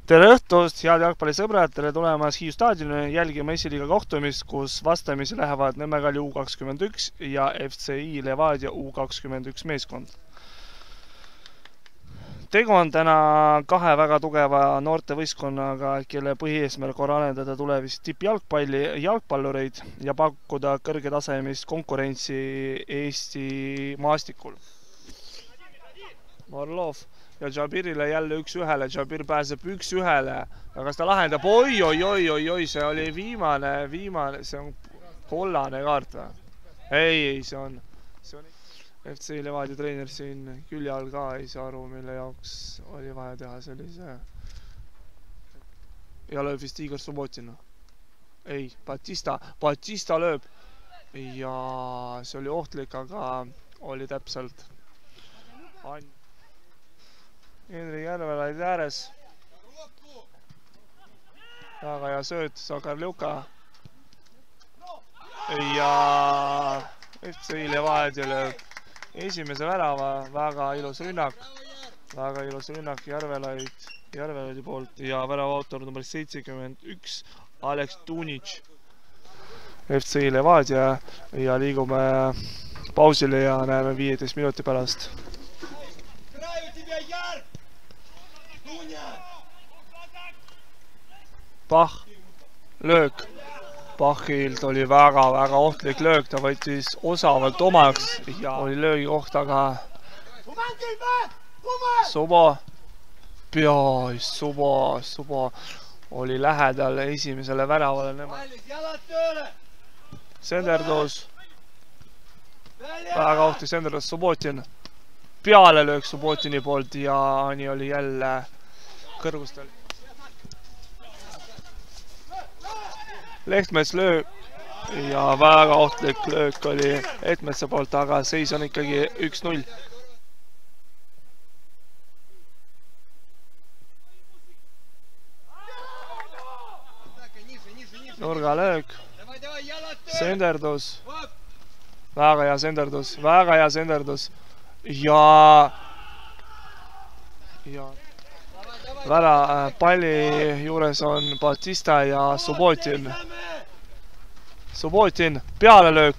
Tere õhtust, head jalgpallisõbrad, tere tulemast Hiiu staadionile jälgima esiliiga kohtumist, kus vastamisi lähevad Nõmme Kalju U21 ja FCI Levadia U21 meeskond. Tegu on täna kahe väga tugeva noortevõistkonnaga, kelle põhieesmärk on arendada tulevist tippjalgpalli jalgpallureid ja pakkuda kõrgetasemest konkurentsi Eesti maastikul. Marlov ja Jabirile jälle üks-ühele, Jabir pääseb üks-ühele, aga kas ta lahendab? Oi, see oli viimane, see on kollane kaart või? Ei, see on FC Levadia treener siin külje all ka ei saa aru, mille jaoks oli vaja teha sellise. Ja lööb vist Igor Subotina. Ei, Batista lööb ja see oli ohtlik, aga oli täpselt. Henri Järvelaid ääres. Väga hea sööt, Sakar Luka. Ja FC Levadia lööb esimese värava, väga ilus rünnak Järvelaidi poolt ja värava autor number 71, Alex Tunic. FC Levadia ja liigume pausile ja näeme 15 minuti pärast. Pach, löök. Pachilt oli väga ohtlik löök, ta võttis osavalt omaks ja oli löögi koht, aga Subo oli lähedal esimesele väravale. Senderdus, väga ohtlik Senderdus, Subotin, peale löök Subotini poolt ja nii oli jälle kõrgustel. Lehtmets lööb ja väga ohtlik löök oli Lehtmetsa poolt, aga seis on ikkagi 1-0. Nurga löök. Senderdus. Väga hea Senderdus. Ja palli juures on Batista ja Subotin, pealelöök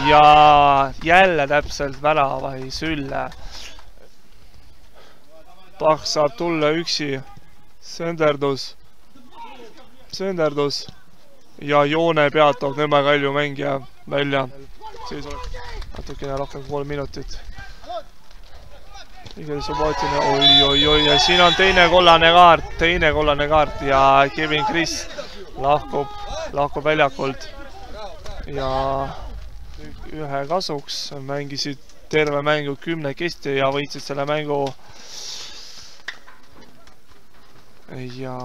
ja jälle täpselt värava ei sülle. Pach saab tulla üksi. Senderdus ja joone pealt toob Nõmme Kalju mängija välja. Siis on natukene rohkem 3 minutit. Igor Subotina, oi, ja siin on teine kollane kaart ja Kevin Chris lahkub väljakult ja ühe kasuks mängisid terve mängu 10 ja võitsid selle mängu ja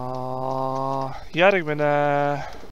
järgmine